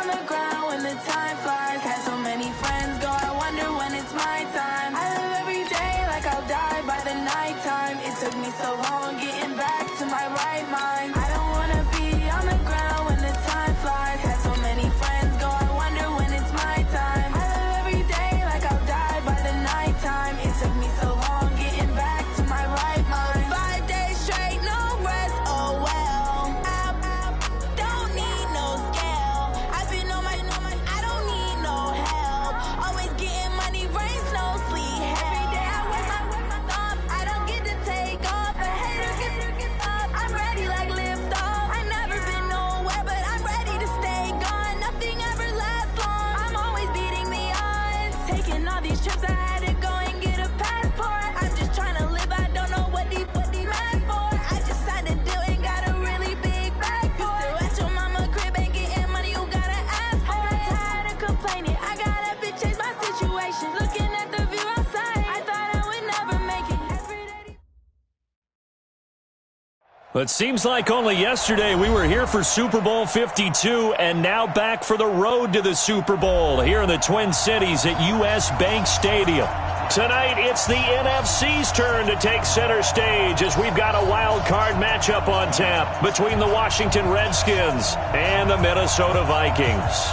on the ground when the time flies. Had so many friends go, I wonder when it's my time. I live every day like I'll die by the nighttime. It took me so long getting back to my right mind. I don't wanna be on the ground when the time flies. Had so many friends go, I wonder when it's my time. I live every day like I'll die by the nighttime. It took me so long getting back to my right mind. 5 days straight, no rest, oh well. Don't need no scale. I've been on my, I don't need no help. Always getting money, rain, snow, sleet. Every day I work my thumb. I don't get to take off. A hater get up. I'm ready like lift off. I never been nowhere, but I'm ready to stay gone. Nothing ever lasts long. I'm always beating the odds. Taking all these trips, I had to go and get a passport. I'm just trying to live. I don't know what the mad for. I just signed a deal and got a really big bag for it. Still at your mama crib and getting money, you gotta ask for it. I'm tired of complaining. I gotta bitch change my situation. Looking at the view outside, I thought I would never make it. Every day. It seems like only yesterday we were here for Super Bowl 52 and now back for the road to the Super Bowl here in the Twin Cities at US Bank Stadium. Tonight, it's the NFC's turn to take center stage as we've got a wild card matchup on tap between the Washington Redskins and the Minnesota Vikings.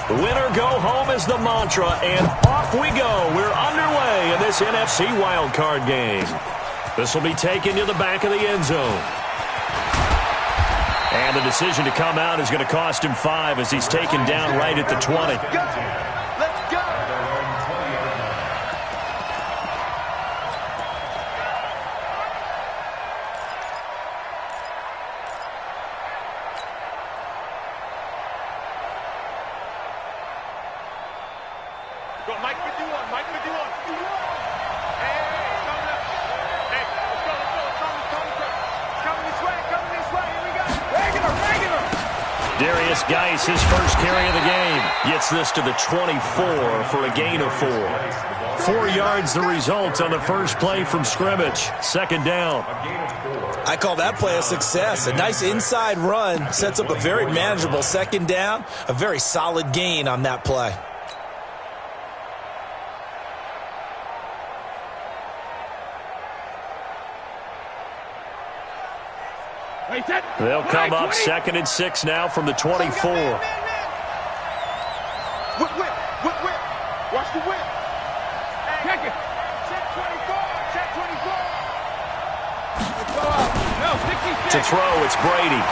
Winner go home is the mantra, and off we go. We're underway in this NFC wildcard game. This will be taken to the back of the end zone. And the decision to come out is going to cost him 5 as he's taken down right at the 20. Let's go. Mike 51, Mike 51. Hey, coming up. Hey, let's go. Coming this way, here we go. Regular. Darius Geis, his first carry of the game, gets this to the 24 for a gain of 4. 4 yards the result on the first play from scrimmage. Second down. I call that play a success. A nice inside run sets up a very manageable second down. A very solid gain on that play. They'll come up 2nd and 6 now from the 24. Whip. Watch the whip. Check it. Check 24. Let's go out. No, 66. To throw, it's Brady.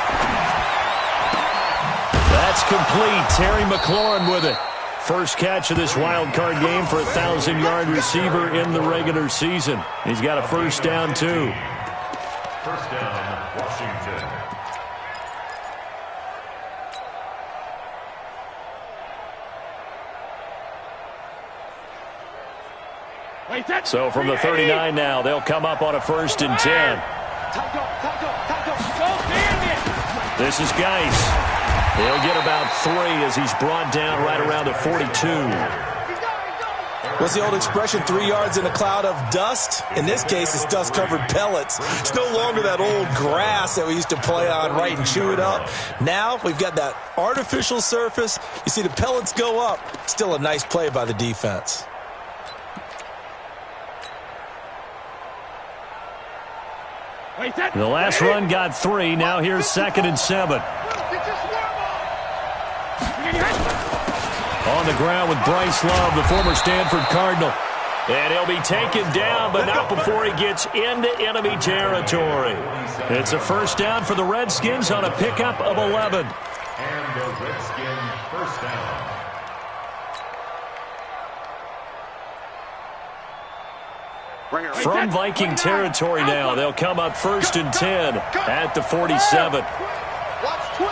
That's complete. Terry McLaurin with it. First catch of this wild card game for a 1,000-yard receiver in the regular season. He's got a first down, too. First down, Washington. So from the 39 now, they'll come up on a 1st and 10. This is Geis. He'll get about 3 as he's brought down right around the 42. What's the old expression, 3 yards in a cloud of dust? In this case, it's dust-covered pellets. It's no longer that old grass that we used to play on, right, and chew it up. Now we've got that artificial surface. You see the pellets go up. Still a nice play by the defense. The last run got 3. Now here's 2nd and 7. On the ground with Bryce Love, the former Stanford Cardinal. And he'll be taken down, but not before he gets into enemy territory. It's a first down for the Redskins on a pickup of 11. And the Redskin first down. From Viking territory now, they'll come up 1st and 10 at the 47. Watch twitch.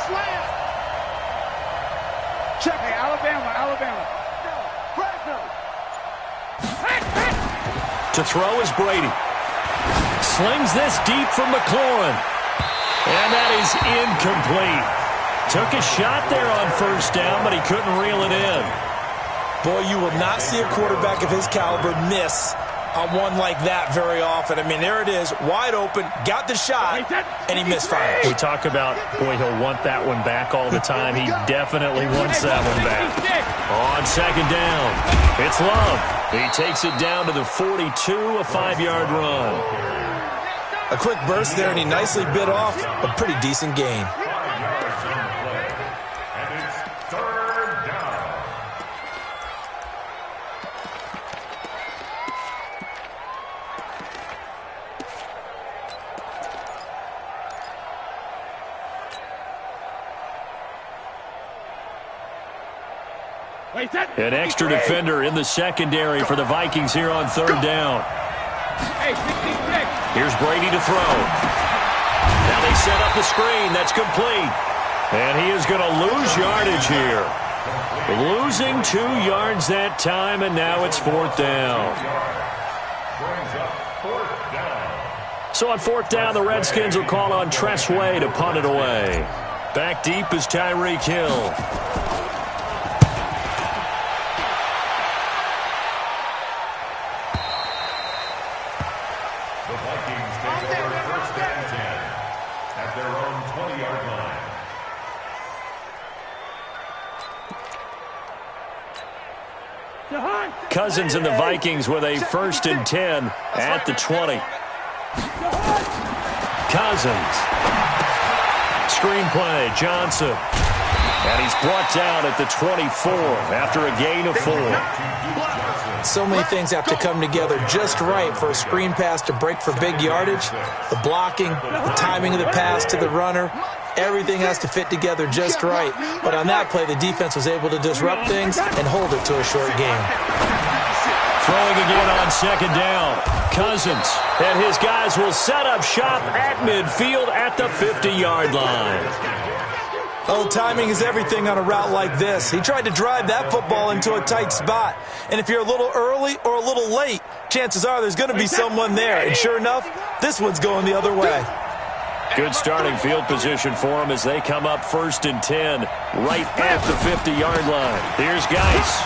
Slam. Check. Hey, Alabama. To throw is Brady. Slings this deep from McLaurin. And that is incomplete. Took a shot there on first down, but he couldn't reel it in. Boy, you will not see a quarterback of his caliber miss on one like that very often. I mean, there it is, wide open, got the shot, and he misfires. We talk about, boy, he'll want that one back all the time. He definitely wants that one back. On second down, it's Love. He takes it down to the 42, a 5-yard run. A quick burst there, and he nicely bit off a pretty decent gain. 5 yards on the play. And it's third down. An extra defender in the secondary for the Vikings here on third down. Here's Brady to throw. Now they set up the screen. That's complete. And he is going to lose yardage here. Losing 2 yards that time, and now it's fourth down. Brings up fourth down. So on fourth down, the Redskins will call on Tress Way to punt it away. Back deep is Tyreek Hill. The Vikings take over first and 10 at their own 20-yard line. Cousins and the Vikings with a first and 10 at the 20. Cousins. Screenplay, Johnson. And he's brought down at the 24 after a gain of 4. So many things have to come together just right for a screen pass to break for big yardage. The blocking, the timing of the pass to the runner, everything has to fit together just right. But on that play, the defense was able to disrupt things and hold it to a short game. Throwing again on second down. Cousins and his guys will set up shop at midfield at the 50-yard line. Oh, timing is everything on a route like this. He tried to drive that football into a tight spot. And if you're a little early or a little late, chances are there's going to be someone there. And sure enough, this one's going the other way. Good starting field position for them as they come up first and 10 right at the 50-yard line. Here's Geis.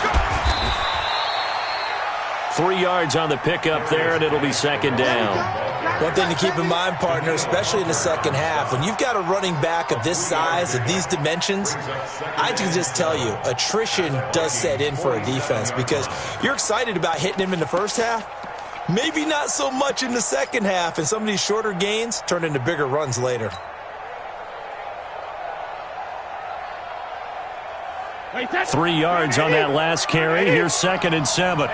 3 yards on the pickup there, and it'll be second down. One thing to keep in mind, partner, especially in the second half, when you've got a running back of this size, of these dimensions, I can just tell you, attrition does set in for a defense because you're excited about hitting him in the first half. Maybe not so much in the second half, and some of these shorter gains turn into bigger runs later. Wait, 3 yards on that last carry. Here's second and 7.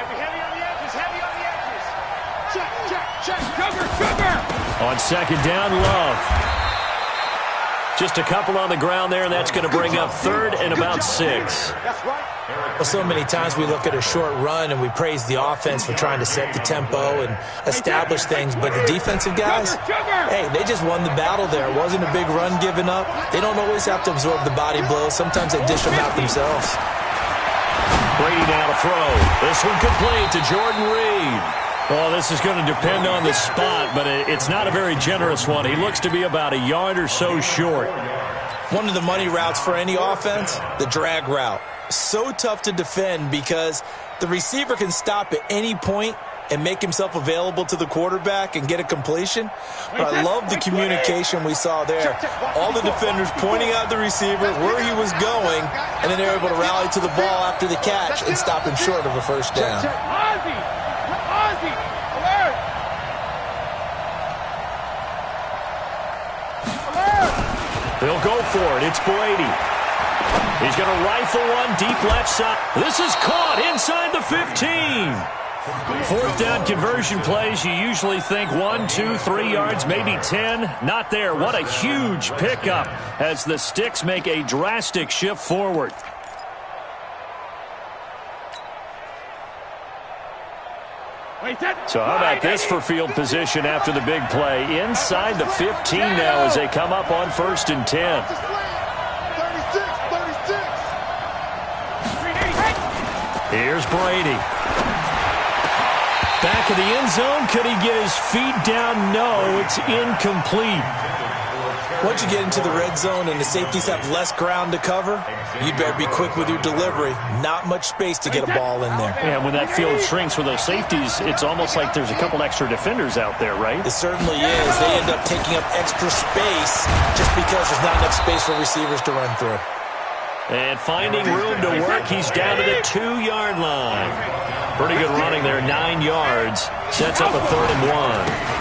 On second down, Love. Just a couple on the ground there, and that's going to bring up third and about 6. Well, so many times we look at a short run and we praise the offense for trying to set the tempo and establish things, but the defensive guys, hey, they just won the battle there. It wasn't a big run given up. They don't always have to absorb the body blows. Sometimes they dish them out themselves. Brady now to throw. This one complete to Jordan Reed. Well, this is going to depend on the spot, but it's not a very generous one. He looks to be about a yard or so short. One of the money routes for any offense, the drag route. So tough to defend because the receiver can stop at any point and make himself available to the quarterback and get a completion. But I love the communication we saw there. All the defenders pointing out the receiver, where he was going, and then they were able to rally to the ball after the catch and stop him short of a first down. They'll go for it. It's Brady. He's going to rifle one deep left side. This is caught inside the 15. Fourth down conversion plays, you usually think 1, 2, 3 yards, maybe 10. Not there. What a huge pickup as the Sticks make a drastic shift forward. So how about this for field position after the big play? Inside the 15 now as they come up on first and 10. Here's Brady. Back of the end zone. Could he get his feet down? No, it's incomplete. Once you get into the red zone and the safeties have less ground to cover, you'd better be quick with your delivery. Not much space to get a ball in there. Yeah, when that field shrinks with those safeties, it's almost like there's a couple extra defenders out there, right? It certainly is. They end up taking up extra space just because there's not enough space for receivers to run through. And finding room to work, he's down to the 2-yard line. Pretty good running there, 9 yards. Sets up a 3rd and 1.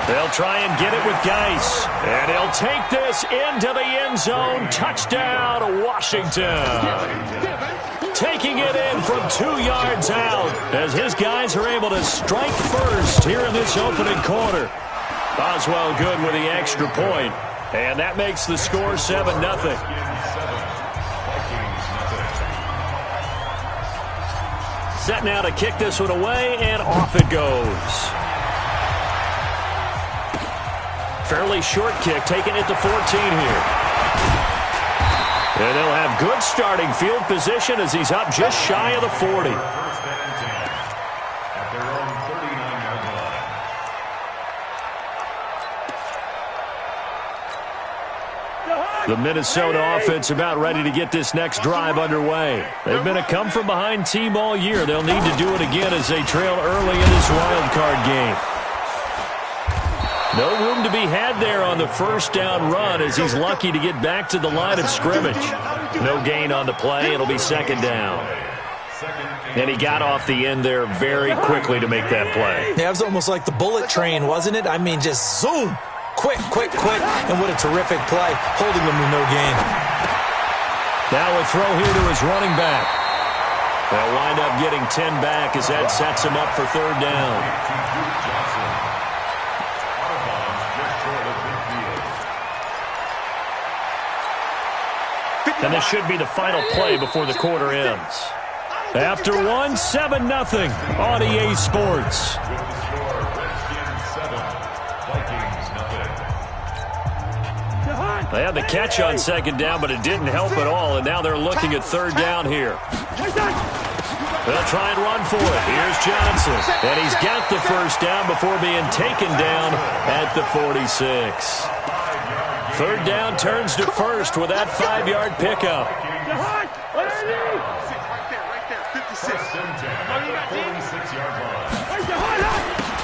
They'll try and get it with Geis. And he'll take this into the end zone. Touchdown, Washington. Taking it in from 2 yards out as his guys are able to strike first here in this opening quarter. Boswell good with the extra point. And that makes the score 7-0. Set now to kick this one away, and off it goes. Fairly short kick, taking it to 14 here. And they'll have good starting field position as he's up just shy of the 40. The Minnesota offense about ready to get this next drive underway. They've been a come-from-behind team all year. They'll need to do it again as they trail early in this wild card game. No room to be had there on the first down run as he's lucky to get back to the line of scrimmage. No gain on the play. It'll be 2nd down. And he got off the end there very quickly to make that play. Yeah, it was almost like the bullet train, wasn't it? I mean, just zoom. Quick, quick, quick. And what a terrific play, holding them with no gain. Now a throw here to his running back. They'll wind up getting 10 back as that sets him up for 3rd down. And this should be the final play before the quarter ends. After one, 7-0 on EA Sports. They had the catch on 2nd down, but it didn't help at all, and now they're looking at 3rd down here. They'll try and run for it. Here's Johnson, and he's got the 1st down before being taken down at the 46. 3rd down turns to 1st with that 5-yard pickup.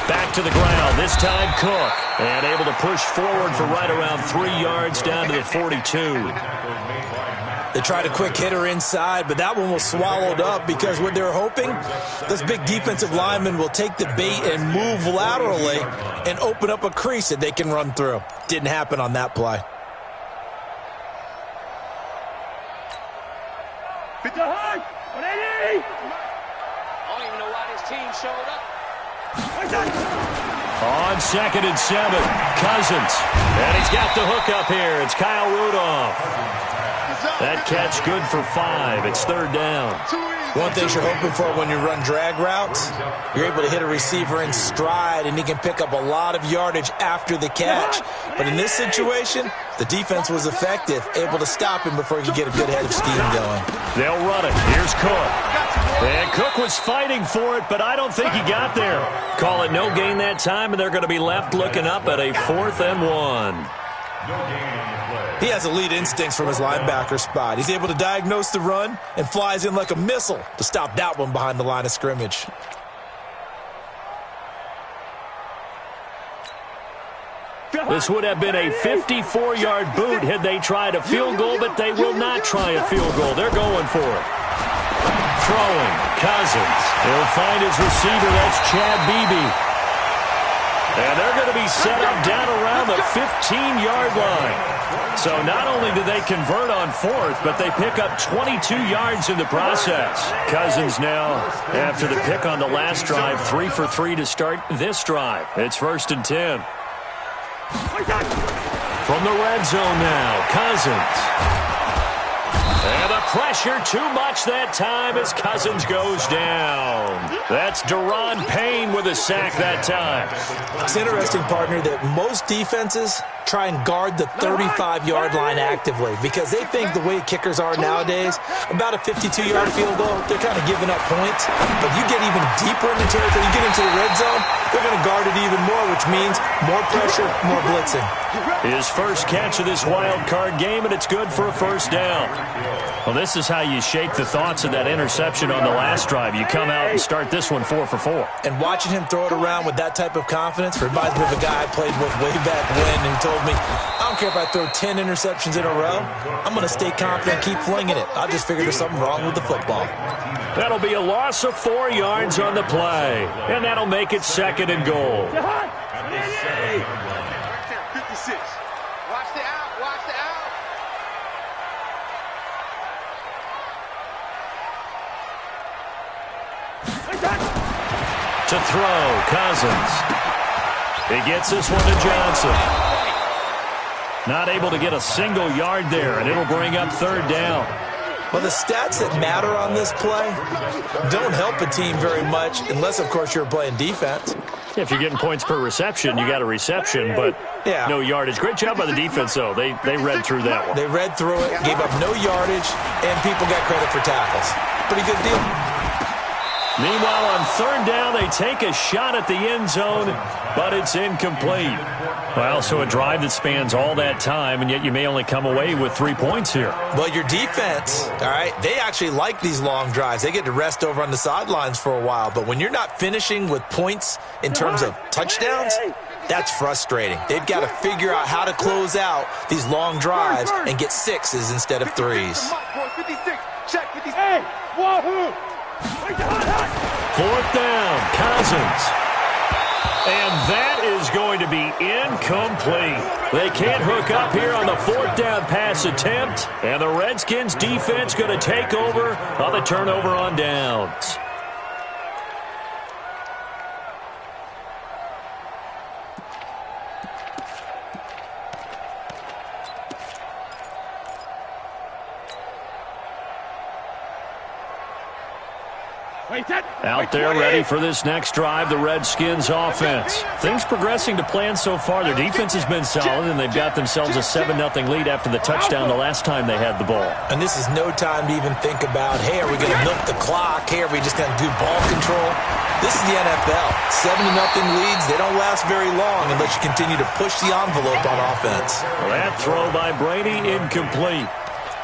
Back to the ground, this time Cook, and able to push forward for right around 3 yards down to the 42. They tried a quick hitter inside, but that one was swallowed up because what they're hoping, this big defensive lineman will take the bait and move laterally and open up a crease that they can run through. Didn't happen on that play. I don't even know why this team showed up. On 2nd and 7, Cousins. And he's got the hook up here. It's Kyle Rudolph. That catch good for 5. It's 3rd down. One thing you're hoping for when you run drag routes, you're able to hit a receiver in stride, and he can pick up a lot of yardage after the catch. But in this situation, the defense was effective, able to stop him before he could get a good head of steam going. They'll run it. Here's Cook. And Cook was fighting for it, but I don't think he got there. Call it no gain that time, and they're going to be left looking up at a 4th and 1. He has elite instincts from his linebacker spot. He's able to diagnose the run and flies in like a missile to stop that one behind the line of scrimmage. This would have been a 54-yard boot had they tried a field goal, but they will not try a field goal. They're going for it. Throwing, Cousins. He'll find his receiver. That's Chad Beebe. And they're going to be set up down around the 15-yard line. So not only do they convert on 4th, but they pick up 22 yards in the process. Cousins now, after the pick on the last drive, 3 for 3 to start this drive. It's 1st and 10. From the red zone now, Cousins. And up pressure too much that time as Cousins goes down. That's Deron Payne with a sack that time. It's interesting, partner, that most defenses try and guard the 35-yard line actively because they think the way kickers are nowadays, about a 52-yard field goal, they're kind of giving up points. But you get even deeper in the territory, you get into the red zone, they're going to guard it even more, which means more pressure, more blitzing. His first catch of this wild card game, and it's good for a first down. Well, this is how you shake the thoughts of that interception on the last drive. You come out and start this one 4 for 4. And watching him throw it around with that type of confidence reminds me of a guy I played with way back when who told me, I don't care if I throw 10 interceptions in a row. I'm going to stay confident and keep flinging it. I just figured there's something wrong with the football. That'll be a loss of 4 yards on the play, and that'll make it 2nd and goal. 56. Watch the out. Watch the out. To throw, Cousins. He gets this one to Johnson. Not able to get a single yard there, and it'll bring up 3rd down. Well, the stats that matter on this play don't help a team very much unless, of course, you're playing defense. If you're getting points per reception, you got a reception, but no yardage. Great job by the defense, though. They read through that one. They read through it, gave up no yardage, and people got credit for tackles. Pretty good deal. Meanwhile, on 3rd down, they take a shot at the end zone, but it's incomplete. Well, so a drive that spans all that time, and yet you may only come away with 3 points here. Well, your defense, all right, they actually like these long drives. They get to rest over on the sidelines for a while. But when you're not finishing with points in terms of touchdowns, that's frustrating. They've got to figure out how to close out these long drives and get 6s instead of 3s. 4th down, Cousins. And that is going to be incomplete. They can't hook up here on the 4th down pass attempt, and the Redskins defense going to take over on the turnover on downs. Out there ready for this next drive, the Redskins offense. Things progressing to plan so far. Their defense has been solid, and they've got themselves a 7-0 lead after the touchdown the last time they had the ball. And this is no time to even think about, hey, are we going to milk the clock? Hey, are we just going to do ball control? This is the NFL. 7-0 leads, they don't last very long unless you continue to push the envelope on offense. Well, that throw by Brady, incomplete.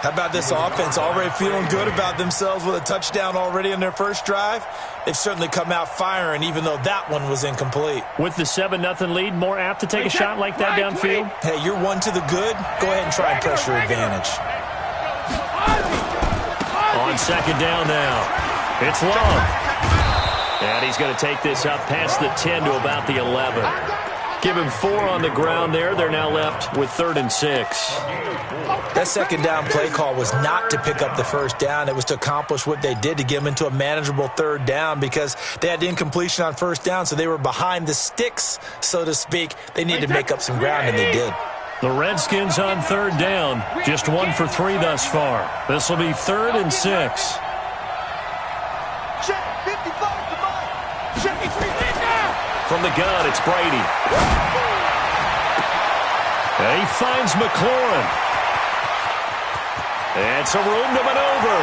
How about this offense already feeling good about themselves with a touchdown already in their first drive? They've certainly come out firing, even though that one was incomplete. With the 7-0 lead, more apt to take a shot like that downfield? Hey, you're 1 to the good. Go ahead and try and press your advantage. On 2nd down now, it's Love. And he's going to take this up past the 10 to about the 11. Give him 4 on the ground there. They're now left with 3rd and 6. That 2nd down play call was not to pick up the 1st down. It was to accomplish what they did, to get them into a manageable 3rd down, because they had incompletion on 1st down, so they were behind the sticks, so to speak. They needed to make up some ground, and they did. The Redskins on 3rd down, just 1 for 3 thus far. This will be 3rd and 6. From the gun, it's Brady. And he finds McLaurin. It's a room to maneuver.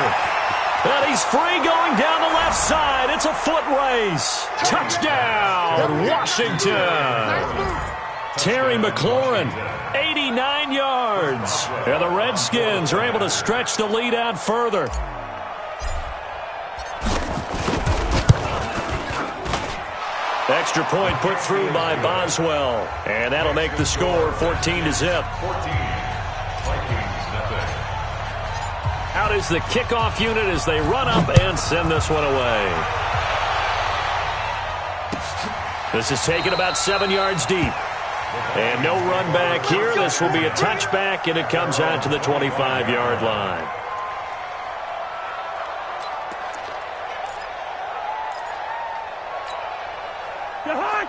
And he's free going down the left side. It's a foot race. Touchdown, Washington. Terry McLaurin, 89 yards. And the Redskins are able to stretch the lead out further. Extra point put through by Boswell. And that'll make the score 14-0. Out is the kickoff unit as they run up and send this one away. This is taken about 7 yards deep. And no run back here. This will be a touchback, and it comes out to the 25-yard line.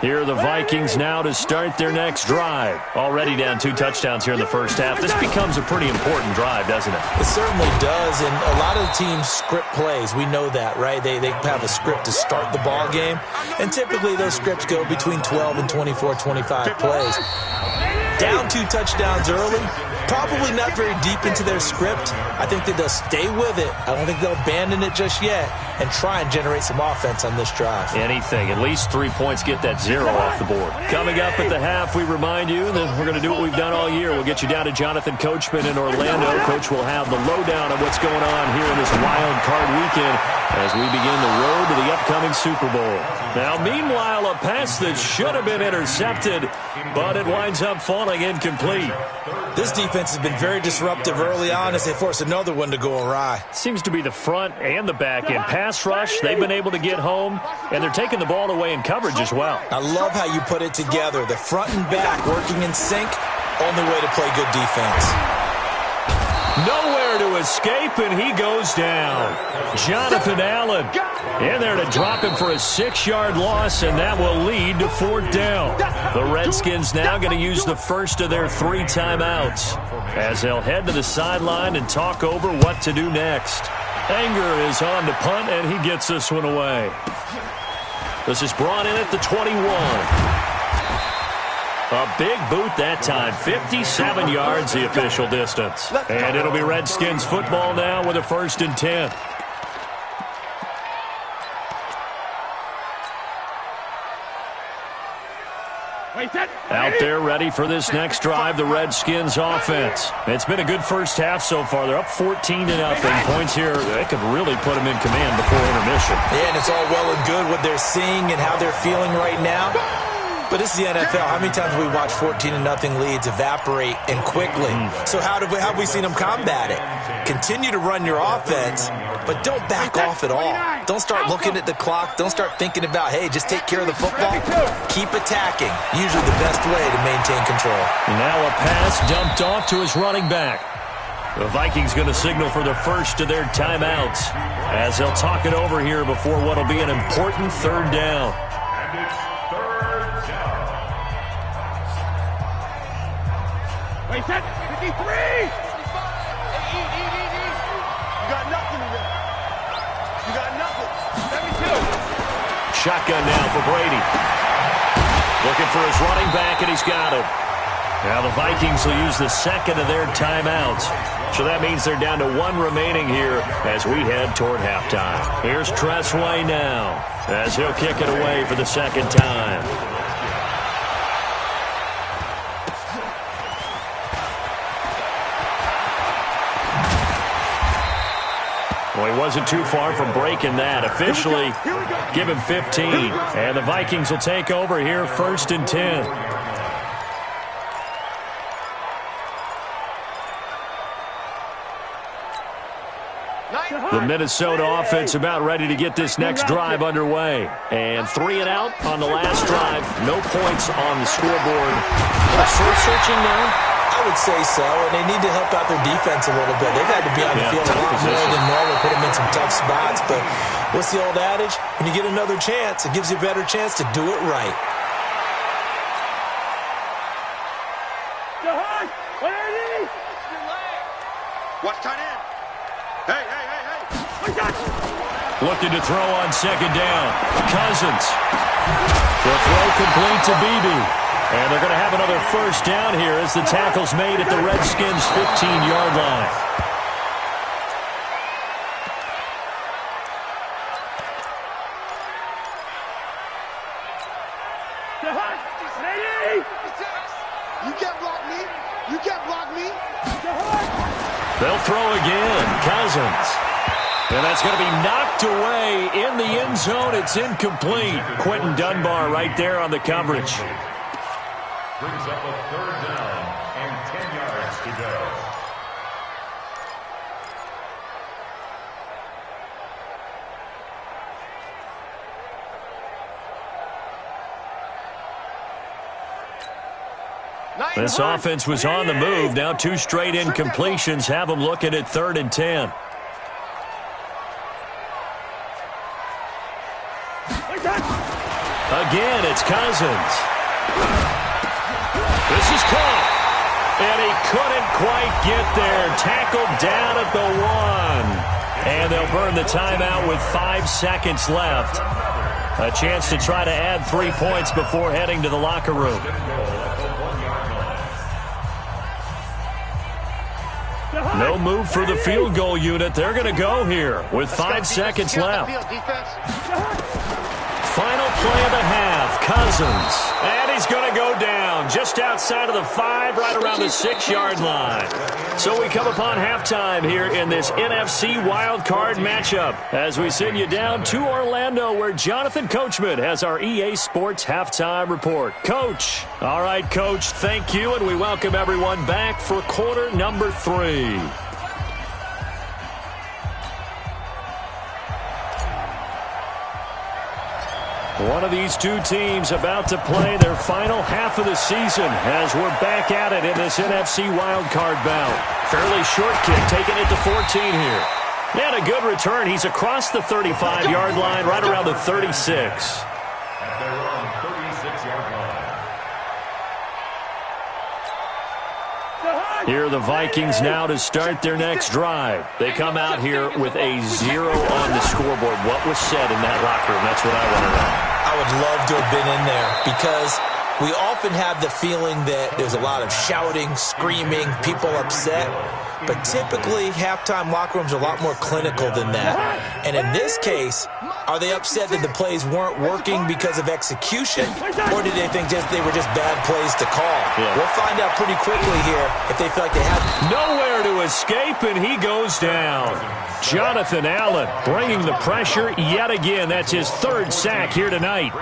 Here are the Vikings now to start their next drive. Already down 2 touchdowns here in the first half. This becomes a pretty important drive, doesn't it? It certainly does, and a lot of the teams script plays. We know that, right? They have a script to start the ball game, and typically those scripts go between 12 and 24, 25 plays. Down 2 touchdowns early, probably not very deep into their script. I think that they'll stay with it. I don't think they'll abandon it just yet and try and generate some offense on this drive. Anything. At least 3 points, get that 0 off the board. Coming up at the half, we remind you that we're going to do what we've done all year. We'll get you down to Jonathan Coachman in Orlando. Coach will have the lowdown on what's going on here in this wild card weekend as we begin the road to the upcoming Super Bowl. Now, meanwhile, a pass that should have been intercepted, but it winds up falling incomplete. This defense has been very disruptive early on as they force another one to go awry. Seems to be the front and the back end. Pass rush, they've been able to get home, and they're taking the ball away in coverage as well. I love how you put it together. The front and back working in sync, only way to play good defense. Nowhere to escape, and he goes down. Jonathan Allen in there to drop him for a 6-yard loss, and that will lead to 4th down. The Redskins now going to use the first of their 3 timeouts as they'll head to the sideline and talk over what to do next. Anger is on to punt, and he gets this one away. This is brought in at the 21. A big boot that time, 57 yards the official distance. And it'll be Redskins football now with a 1st and 10. Out there ready for this next drive, the Redskins offense. It's been a good first half so far. They're up 14-0. Points here, they could really put them in command before intermission. Yeah, and it's all well and good what they're seeing and how they're feeling right now. But this is the NFL. How many times have we watched 14-0 leads evaporate and quickly? So how have we seen them combat it? Continue to run your offense, but don't back off at all. Don't start looking at the clock. Don't start thinking about, hey, just take care of the football. Keep attacking. Usually the best way to maintain control. Now a pass dumped off to his running back. The Vikings going to signal for the first of their timeouts as they'll talk it over here before what will be an important 3rd down. Wait, set, 53! Hey, eat. You got nothing in there. You got nothing. 72. Shotgun now for Brady. Looking for his running back, and he's got him. Now the Vikings will use the 2nd of their timeouts. So that means they're down to 1 remaining here as we head toward halftime. Here's Tressway now as he'll kick it away for the 2nd time. Well, he wasn't too far from breaking that. Officially, give him 15. And the Vikings will take over here 1st and 10. The Minnesota offense about ready to get this next drive underway. And 3 and out on the last drive. No points on the scoreboard. Searching now. I would say so, and they need to help out their defense a little bit. They've had to be on the field a lot more than normal, put them in some tough spots. But what's the old adage? When you get another chance, it gives you a better chance to do it right. Watch tight end. Hey. Looking to throw on 2nd down. Cousins. The throw complete to Beebe. And they're going to have another 1st down here as the tackle's made at the Redskins' 15-yard line. You can't block me. You can't block me. They'll throw again. Cousins. And that's going to be knocked away in the end zone. It's incomplete. Quentin Dunbar right there on the coverage. Brings up a 3rd down and 10 yards to go. This offense was on the move. Now 2 straight incompletions have them looking at 3rd and 10. Again, it's Cousins. This is caught. And he couldn't quite get there. Tackled down at the 1. And they'll burn the timeout with 5 seconds left. A chance to try to add 3 points before heading to the locker room. No move for the field goal unit. They're going to go here with 5 seconds left. Final play of the half, Cousins. And he's going to go down just outside of the 5, right around the 6-yard line. So we come upon halftime here in this NFC wildcard matchup as we send you down to Orlando where Jonathan Coachman has our EA Sports halftime report. Coach. All right, Coach, thank you, and we welcome everyone back for quarter number 3. One of these two teams about to play their final half of the season as we're back at it in this NFC wildcard bout. Fairly short kick, taking it to 14 here. And a good return. He's across the 35-yard line, right around the 36. At their own 36-yard line. Here are the Vikings now to start their next drive. They come out here with a 0 on the scoreboard. What was said in that locker room? That's what I want to know. I would love to have been in there because we often have the feeling that there's a lot of shouting, screaming, people upset. But typically, halftime locker rooms are a lot more clinical than that. And in this case, are they upset that the plays weren't working because of execution? Or did they think they were just bad plays to call? Yeah. We'll find out pretty quickly here if they feel like they have nowhere to escape, and he goes down. Jonathan Allen bringing the pressure yet again. That's his 3rd sack here tonight.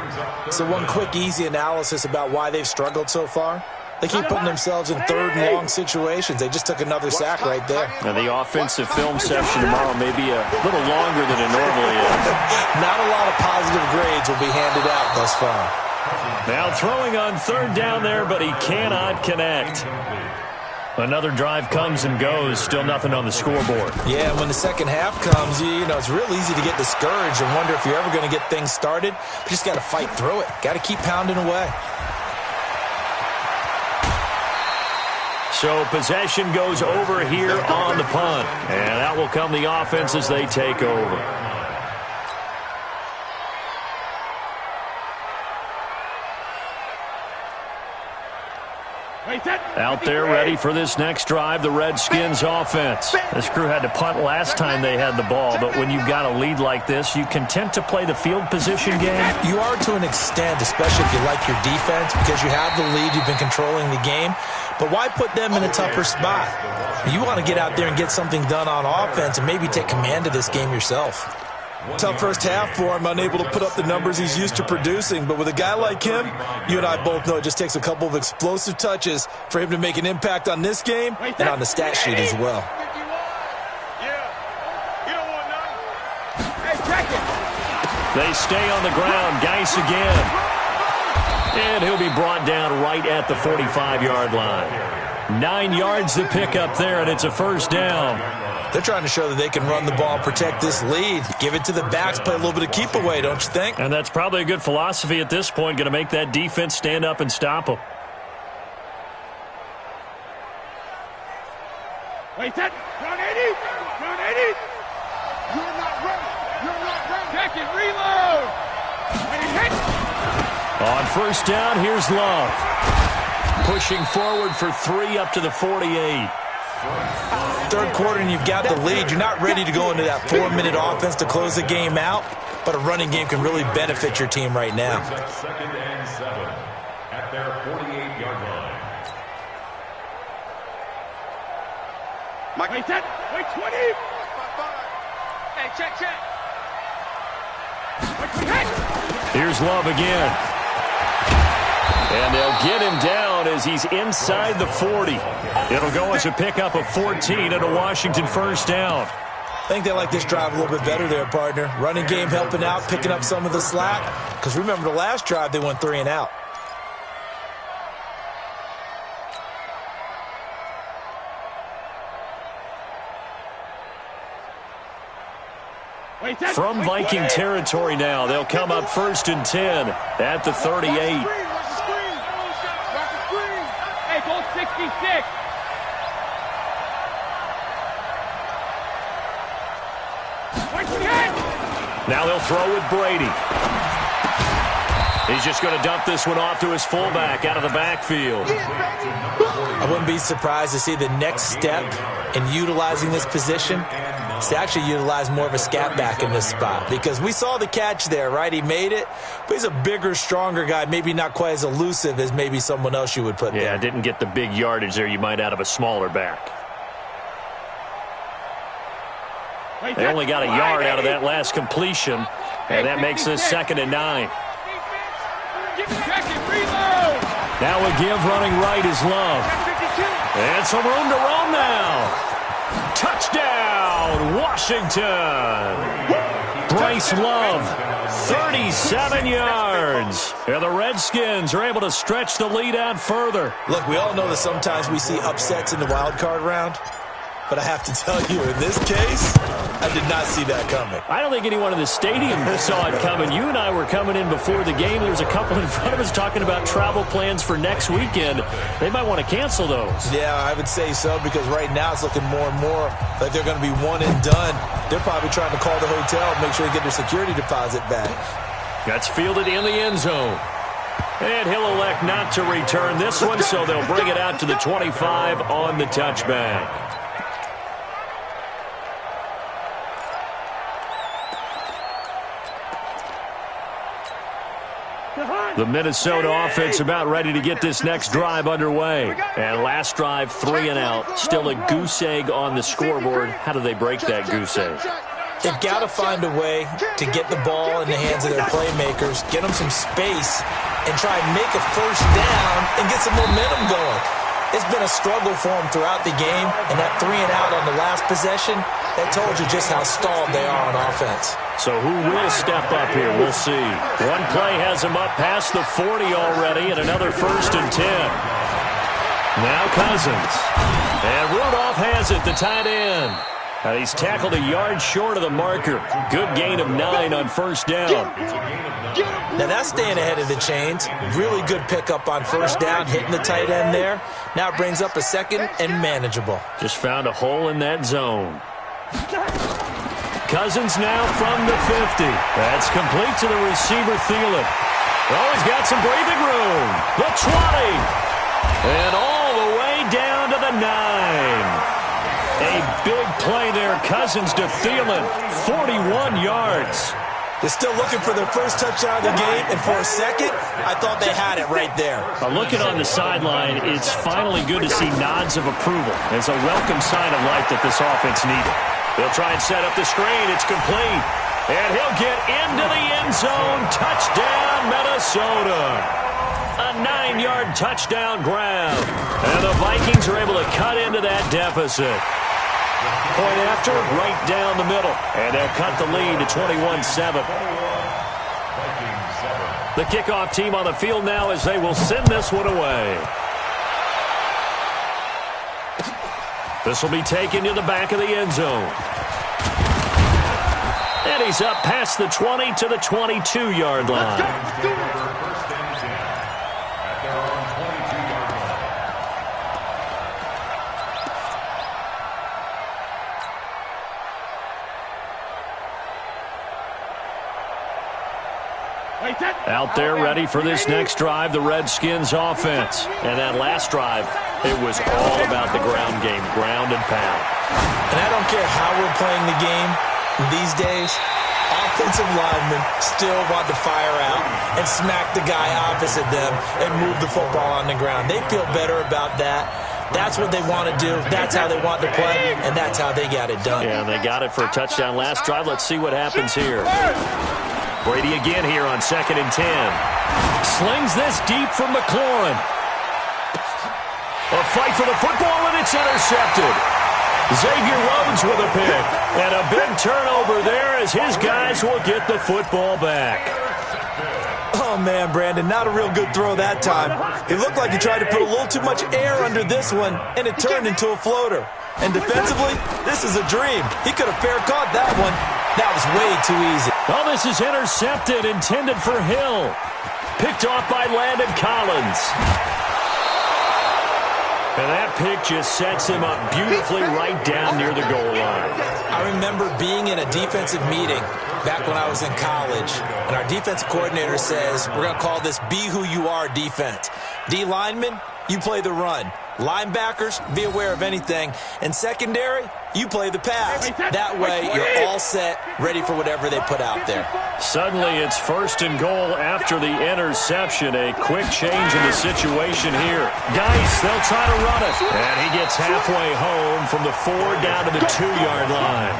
So one quick, easy analysis about why they've struggled so far. They keep putting themselves in 3rd and long situations. They just took another sack right there. And the offensive film session tomorrow may be a little longer than it normally is. Not a lot of positive grades will be handed out thus far. Now throwing on 3rd down there, but he cannot connect. Another drive comes and goes. Still nothing on the scoreboard. Yeah, when the second half comes, you know, it's real easy to get discouraged and wonder if you're ever going to get things started. You just got to fight through it. Got to keep pounding away. So possession goes over here on the punt. And out will come the offense as they take over. Out there ready for this next drive, the Redskins offense. This crew had to punt last time they had the ball, but when you've got a lead like this, you content to play the field position game? You are to an extent, especially if you like your defense, because you have the lead, you've been controlling the game. But why put them in a tougher spot? You want to get out there and get something done on offense and maybe take command of this game yourself. Tough first half for him, unable to put up the numbers he's used to producing. But with a guy like him, you and I both know it just takes a couple of explosive touches for him to make an impact on this game and on the stat sheet as well. They stay on the ground. Geis again. And he'll be brought down right at the 45-yard line. 9 yards to pick up there, and it's a 1st down. They're trying to show that they can run the ball, protect this lead. Give it to the backs, play a little bit of keep away, don't you think? And that's probably a good philosophy at this point, going to make that defense stand up and stop them. Wait, that. Run 80. Run 80. You're not ready. You're not ready. Check it. Reload. When it hits. On 1st down, here's Love. Pushing forward for 3 up to the 48. 3rd quarter and you've got the lead. You're not ready to go into that 4-minute offense to close the game out, but a running game can really benefit your team right now. 2nd and 7 at their 48-yard line. Mike, wait, 10. Wait, 20. Hey, check. Here's Love again. And they'll get him down as he's inside the 40. It'll go as a pickup of 14 and a Washington 1st down. I think they like this drive a little bit better there, partner. Running game helping out, picking up some of the slack. Because remember, the last drive, they went 3 and out. From Viking territory now, they'll come up 1st and 10 at the 38. Hey, goal 66. Now they'll throw with Brady. He's just going to dump this one off to his fullback out of the backfield. I wouldn't be surprised to see the next step in utilizing this position is to actually utilize more of a scat back in this spot, because we saw the catch there, right? He made it, but he's a bigger, stronger guy, maybe not quite as elusive as maybe someone else you would put there. Yeah, didn't get the big yardage there you might out of a smaller back. They only got a yard out of that last completion, and that makes this 2nd and 9. Now a give running right is Love. And some room to roam now. Touchdown, Washington. Bryce Love, 37 yards. And the Redskins are able to stretch the lead out further. Look, we all know that sometimes we see upsets in the wild card round, but I have to tell you, in this case, I did not see that coming. I don't think anyone in the stadium saw it coming. You and I were coming in before the game. There was a couple in front of us talking about travel plans for next weekend. They might want to cancel those. Yeah, I would say so, because right now it's looking more and more like they're going to be one and done. They're probably trying to call the hotel and make sure they get their security deposit back. That's fielded in the end zone. And he'll elect not to return this one, so they'll bring it out to the 25 on the touchback. The Minnesota offense about ready to get this next drive underway. And last drive, 3 and out. Still a goose egg on the scoreboard. How do they break that goose egg? They've got to find a way to get the ball in the hands of their playmakers, get them some space, and try and make a first down and get some momentum going. It's been a struggle for them throughout the game, and that 3 and out on the last possession, that told you just how stalled they are on offense. So who will step up here? We'll see. One play has him up past the 40 already, and another 1st and 10. Now Cousins. And Rudolph has it, the tight end. And he's tackled a yard short of the marker. Good gain of 9 on 1st down. Now that's staying ahead of the chains. Really good pickup on 1st down, hitting the tight end there. Now it brings up a 2nd and manageable. Just found a hole in that zone. Cousins now from the 50. That's complete to the receiver, Thielen. Oh, he's got some breathing room. The 20. And all the way down to the 9. A big play there. Cousins to Thielen. 41 yards. They're still looking for their first touchdown of the game, and for a second, I thought they had it right there. Looking on the sideline, it's finally good to see nods of approval. It's a welcome sign of life that this offense needed. They'll try and set up the screen. It's complete. And he'll get into the end zone. Touchdown, Minnesota. A 9-yard touchdown grab. And the Vikings are able to cut into that deficit. Point after, right down the middle. And they'll cut the lead to 21-7. The kickoff team on the field now as they will send this one away. This will be taken to the back of the end zone. And he's up past the 20 to the 22-yard line. Out there ready for this next drive, the Redskins offense. And that last drive, it was all about the ground game, ground and pound. And I don't care how we're playing the game these days, offensive linemen still want to fire out and smack the guy opposite them and move the football on the ground. They feel better about that. That's what they want to do. That's how they want to play, and that's how they got it done. Yeah, they got it for a touchdown last drive. Let's see what happens here. Brady again here on 2nd and 10. Slings this deep from McLaurin. A fight for the football, and it's intercepted. Xavier Rhodes with a pick. And a big turnover there as his guys will get the football back. Oh, man, Brandon, not a real good throw that time. It looked like he tried to put a little too much air under this one, and it turned into a floater. And defensively, this is a dream. He could have fair caught that one. That was way too easy. Well, this is intercepted, intended for Hill. Picked off by Landon Collins. And that pick just sets him up beautifully right down near the goal line. I remember being in a defensive meeting back when I was in college, and our defensive coordinator says, we're going to call this Be Who You Are defense. D linemen, you play the run. Linebackers, be aware of anything. And secondary, you play the pass. That way, you're all set, ready for whatever they put out there. Suddenly, it's 1st and goal after the interception. A quick change in the situation here. Geis, they'll try to run it. And he gets halfway home from the 4 down to the 2-yard line.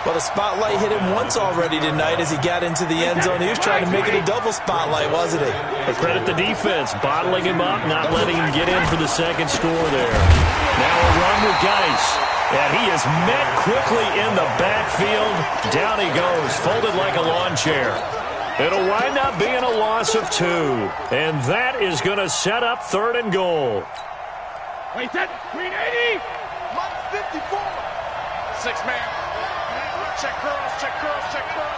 Well, the spotlight hit him once already tonight as he got into the end zone. He was trying to make it a double spotlight, wasn't he? But credit the defense, bottling him up, not letting him get in for the second score there. Now a run with Geis. And he is met quickly in the backfield. Down he goes, folded like a lawn chair. It'll wind up being a loss of 2. And that is going to set up 3rd and goal. Wait, that 380. 54. 6-man. Check cross, check cross, check cross.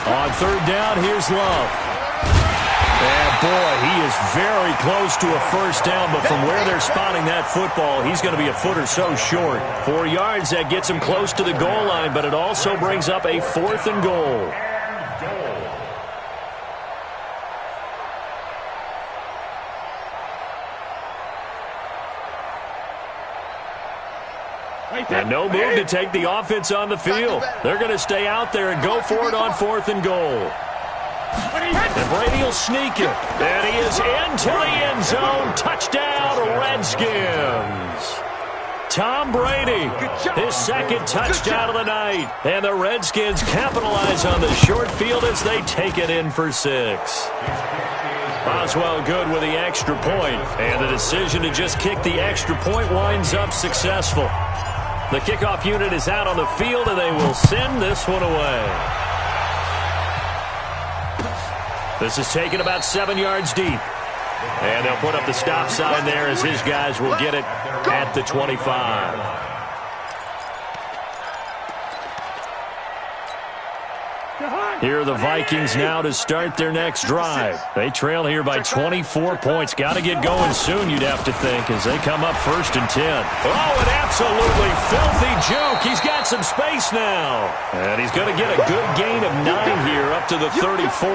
On 3rd down, here's Love. And boy, he is very close to a 1st down, but from where they're spotting that football, he's going to be a foot or so short. 4 yards, that gets him close to the goal line, but it also brings up a 4th and goal. And no move to take the offense on the field. They're going to stay out there and go for it on 4th and goal. And Brady will sneak it. And he is into the end zone. Touchdown, Redskins. Tom Brady, his 2nd touchdown of the night. And the Redskins capitalize on the short field as they take it in for 6. Boswell good with the extra point. And the decision to just kick the extra point winds up successful. The kickoff unit is out on the field, and they will send this one away. This is taken about 7 yards deep. And they'll put up the stop sign there as his guys will get it at the 25. Here are the Vikings now to start their next drive. They trail here by 24 points. Got to get going soon, you'd have to think, as they come up 1st and 10. Oh, an absolutely filthy juke. He's got some space now. And he's going to get a good gain of 9 here up to the 34.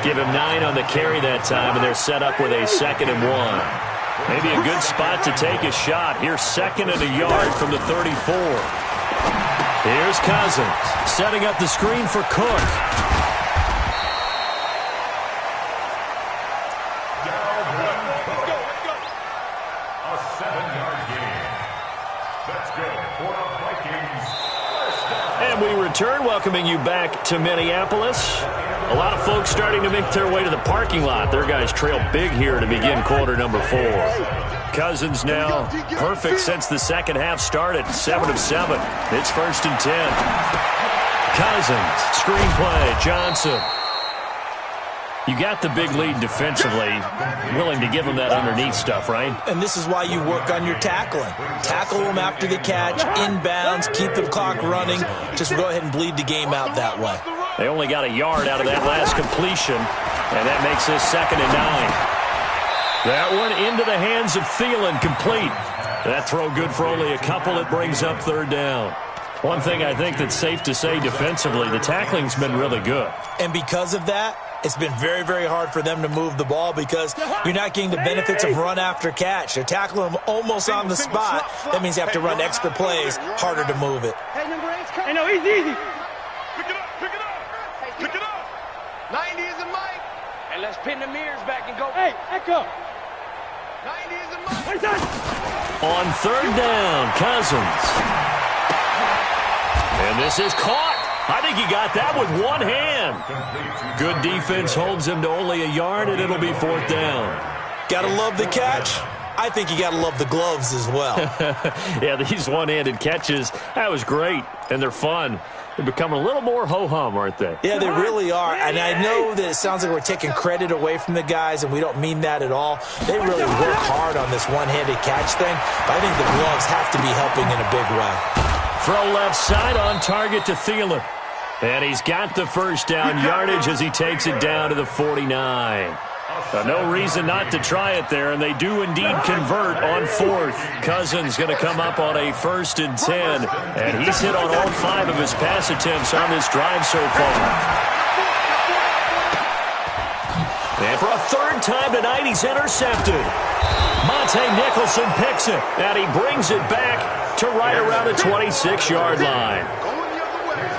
Give him 9 on the carry that time, and they're set up with a 2nd and 1. Maybe a good spot to take a shot. Here's 2nd and a yard from the 34. Here's Cousins, setting up the screen for Cook. A 7-yard gain. That's good for the Vikings. And we return, welcoming you back to Minneapolis. A lot of folks starting to make their way to the parking lot. Their guys trail big here to begin quarter number 4. Cousins now perfect since the second half started. 7 of 7. It's 1st and 10. Cousins, screenplay, Johnson. You got the big lead defensively. Willing to give them that underneath stuff, right? And this is why you work on your tackling. Tackle them after the catch, inbounds, keep the clock running. Just go ahead and bleed the game out that way. They only got a yard out of that last completion, and that makes this 2nd and 9. That one into the hands of Thielen, complete. That throw good for only a couple. It brings up 3rd down. One thing I think that's safe to say defensively, the tackling's been really good. And because of that, it's been very, very hard for them to move the ball because you're not getting the benefits of run after catch. They're tackling them almost on the spot. That means you have to run extra plays, harder to move it. Hey, number 8's coming. Hey, no, easy. Pick it up, pick it up. Pick it up. 90 is a mic. And let's pin the mirrors back and go. Hey, echo. 90 is a mic. On 3rd down, Cousins. And this is caught. I think he got that with one hand. Good defense holds him to only a yard, and it'll be 4th down. Gotta love the catch. I think you gotta love the gloves as well. Yeah, these one-handed catches, that was great, and they're fun. They're becoming a little more ho-hum, aren't they? Yeah, they really are. And I know that it sounds like we're taking credit away from the guys, and we don't mean that at all. They really work hard on this one-handed catch thing, but I think the gloves have to be helping in a big way. Throw left side on target to Thielen. And he's got the first down yardage as he takes it down to the 49. No reason not to try it there, and they do indeed convert on fourth. Cousins going to come up on a 1st and 10, and he's hit on all 5 of his pass attempts on this drive so far. And for a 3rd time tonight, he's intercepted. Monte Nicholson picks it, and he brings it back to right around the 26-yard line.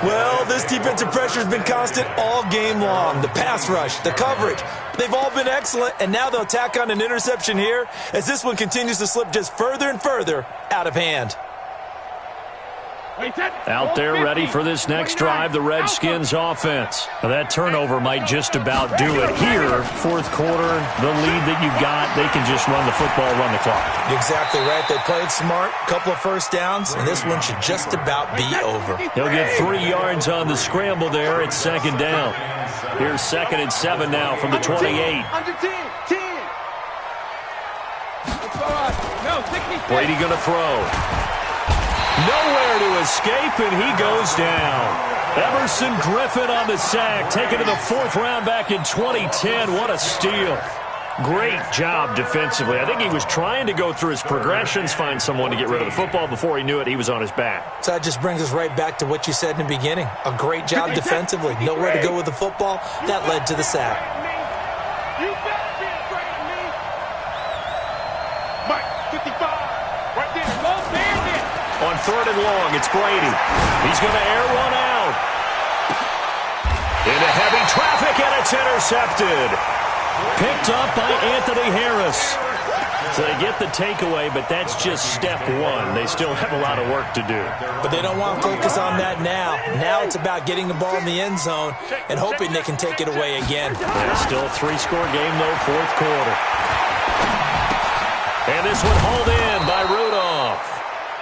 Well, this defensive pressure has been constant all game long. The pass rush, the coverage, they've all been excellent, and now they'll tack on an interception here as this one continues to slip just further and further out of hand. Out there ready for this next drive, the Redskins offense. Now, that turnover might just about do it here. 4th quarter, the lead that you've got, they can just run the football, run the clock. Exactly right. They played smart, couple of first downs, and this one should just about be over. He'll get 3 yards on the scramble there. It's 2nd down. Here's 2nd and 7 now from the 28. Under 10. Brady going to throw. Nowhere to escape, and he goes down. Everson Griffin on the sack, taken to the 4th round back in 2010. What a steal. Great job defensively. I think he was trying to go through his progressions, find someone to get rid of the football. Before he knew it, he was on his back. So that just brings us right back to what you said in the beginning. A great job defensively. Nowhere to go with the football. That led to the sack. You better be afraid of me. Mike, 55. Right there. Go bandit. On 3rd and long, it's Brady. He's going to air one out. Into heavy traffic, and it's intercepted. Picked up by Anthony Harris. So they get the takeaway, but that's just step 1. They still have a lot of work to do. But they don't want to focus on that now. Now it's about getting the ball in the end zone and hoping they can take it away again. Yeah, still a 3-score game, though, 4th quarter. And this one hauled in by Rudolph.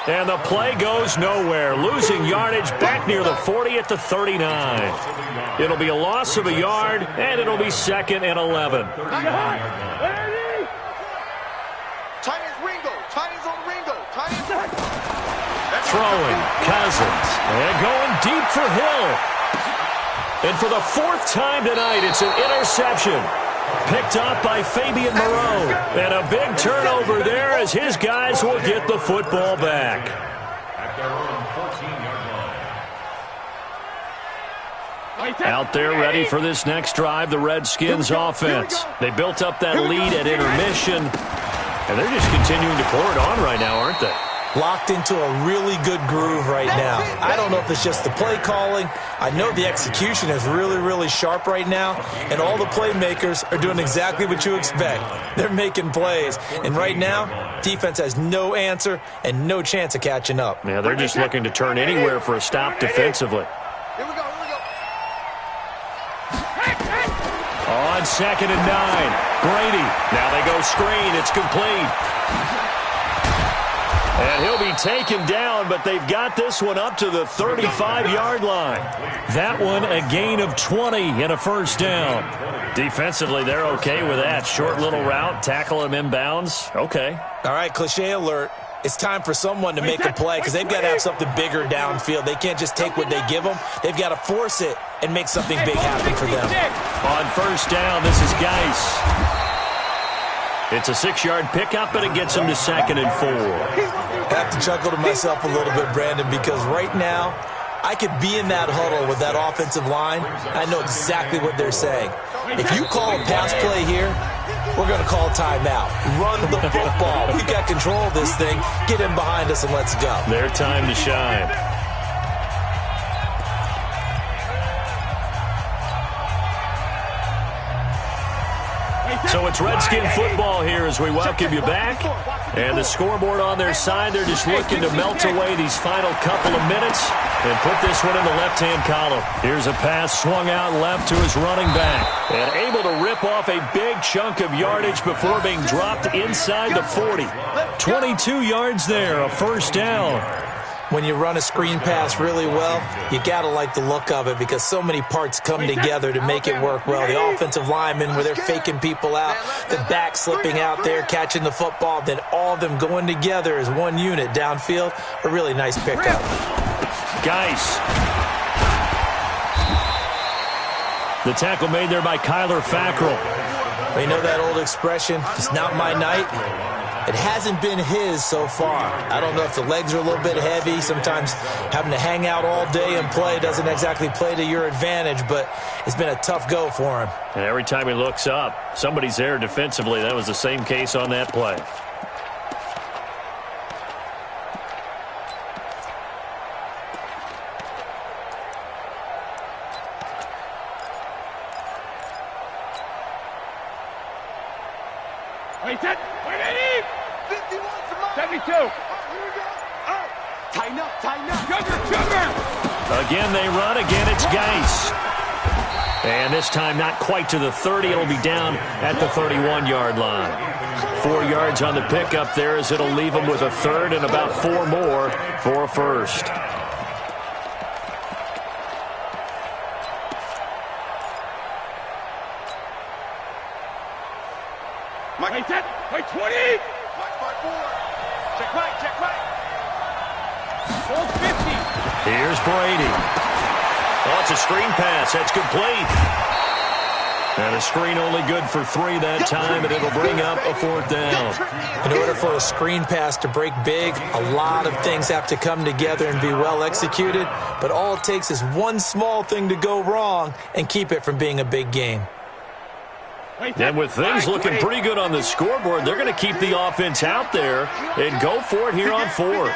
And the play goes nowhere, losing yardage back near the 40 at the 39. It'll be a loss of a yard, and it'll be 2nd and 11. Throwing, Cousins, and going deep for Hill. And for the 4th time tonight, it's an interception. Picked up by Fabian Moreau. And a big turnover there as his guys will get the football back. At their own 14-yard line. Out there ready for this next drive, the Redskins offense. They built up that lead at intermission, and they're just continuing to pour it on right now, aren't they? Locked into a really good groove right now. I don't know if it's just the play calling. I know the execution is really, really sharp right now, and all the playmakers are doing exactly what you expect. They're making plays, and right now, defense has no answer and no chance of catching up. Yeah, they're just looking to turn anywhere for a stop defensively. Here we go. On 2nd and 9, Brady. Now they go screen. It's complete. And he'll be taken down, but they've got this one up to the 35-yard line. That one a gain of 20 and a 1st down. Defensively, they're okay with that. Short little route, tackle him inbounds. Okay. All right, cliche alert. It's time for someone to make a play because they've got to have something bigger downfield. They can't just take what they give them. They've got to force it and make something big happen for them. On 1st down, this is Geis. It's a 6-yard pickup, and it gets him to 2nd and 4. I have to chuckle to myself a little bit, Brandon, because right now I could be in that huddle with that offensive line. I know exactly what they're saying. If you call a pass play here, we're going to call timeout. Run the football. We've got control of this thing. Get in behind us and let's go. Their time to shine. So it's Redskin football here as we welcome you back. And the scoreboard on their side, they're just looking to melt away these final couple of minutes and put this one in the left-hand column. Here's a pass swung out left to his running back. And able to rip off a big chunk of yardage before being dropped inside the 40. 22 yards there, a 1st down. When you run a screen pass really well, you got to like the look of it because so many parts come together to make it work well. The offensive linemen, where they're faking people out, the back slipping out there, catching the football, then all of them going together as one unit downfield, a really nice pickup. Geis. The tackle made there by Kyler Fackrell. You know that old expression, it's not my night? It hasn't been his so far. I don't know if the legs are a little bit heavy. Sometimes having to hang out all day and play doesn't exactly play to your advantage, but it's been a tough go for him. And every time he looks up, somebody's there defensively. That was the same case on that play. Wait, 10, 51, 72. Here we go. Tighten up, tighten up. Sugar. Again, they run. Again, it's Geis. And this time, not quite to the 30. It'll be down at the 31-yard line. 4 yards on the pickup there as it'll leave them with a third and about 4 more for a first. Mike 10, Mike 20. Mike 4. Check right, check right. Hold 50. Here's Brady. Oh, it's a screen pass. That's complete. And a screen only good for 3 that time, and it'll bring up a 4th down. In order for a screen pass to break big, a lot of things have to come together and be well executed, but all it takes is one small thing to go wrong and keep it from being a big game. And with things looking pretty good on the scoreboard, they're going to keep the offense out there and go for it here on 4th.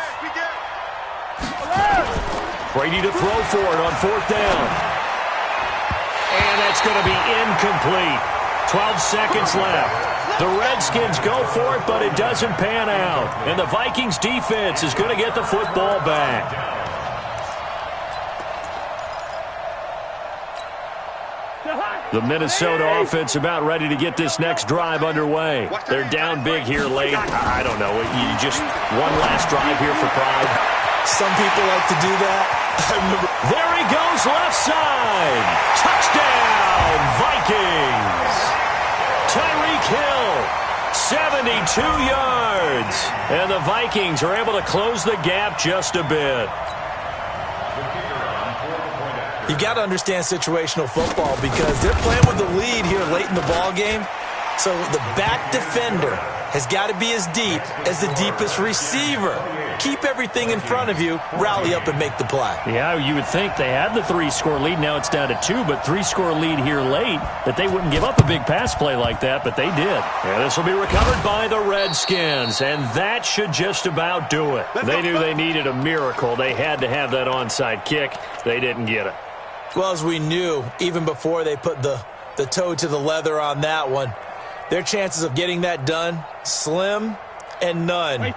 Brady to throw for it on 4th down. And that's going to be incomplete. 12 seconds left. The Redskins go for it, but it doesn't pan out. And the Vikings defense is going to get the football back. The Minnesota offense about ready to get this next drive underway. They're down big here late. I don't know. You just one last drive here for pride. Some people like to do that. There he goes, left side. Touchdown, Vikings. Tyreek Hill, 72 yards. And the Vikings are able to close the gap just a bit. You got to understand situational football because they're playing with the lead here late in the ball game. So the back defender has got to be as deep as the deepest receiver. Keep everything in front of you, rally up and make the play. Yeah, you would think they had the 3-score lead. Now it's down to 2, but 3-score lead here late, that they wouldn't give up a big pass play like that, but they did. And this will be recovered by the Redskins, and that should just about do it. They knew they needed a miracle. They had to have that onside kick. They didn't get it. Well, as we knew, even before they put the toe to the leather on that one, their chances of getting that done, slim and none.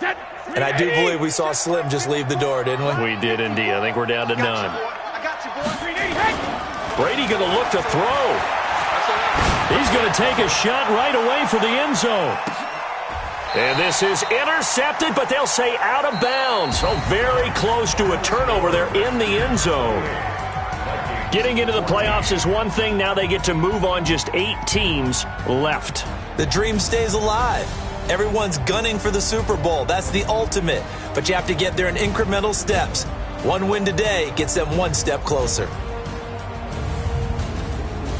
And I do believe we saw Slim just leave the door, didn't we? We did indeed. I think we're down to none. Brady going to look to throw. He's going to take a shot right away for the end zone. And this is intercepted, but they'll say out of bounds. So very close to a turnover there in the end zone. Getting into the playoffs is one thing. Now they get to move on. Just 8 teams left. The dream stays alive. Everyone's gunning for the Super Bowl. That's the ultimate. But you have to get there in incremental steps. One win today gets them one step closer.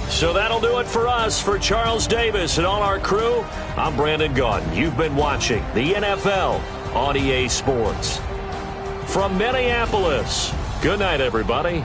So that'll do it for us. For Charles Davis and all our crew, I'm Brandon Gaudin. You've been watching the NFL on EA Sports. From Minneapolis, good night, everybody.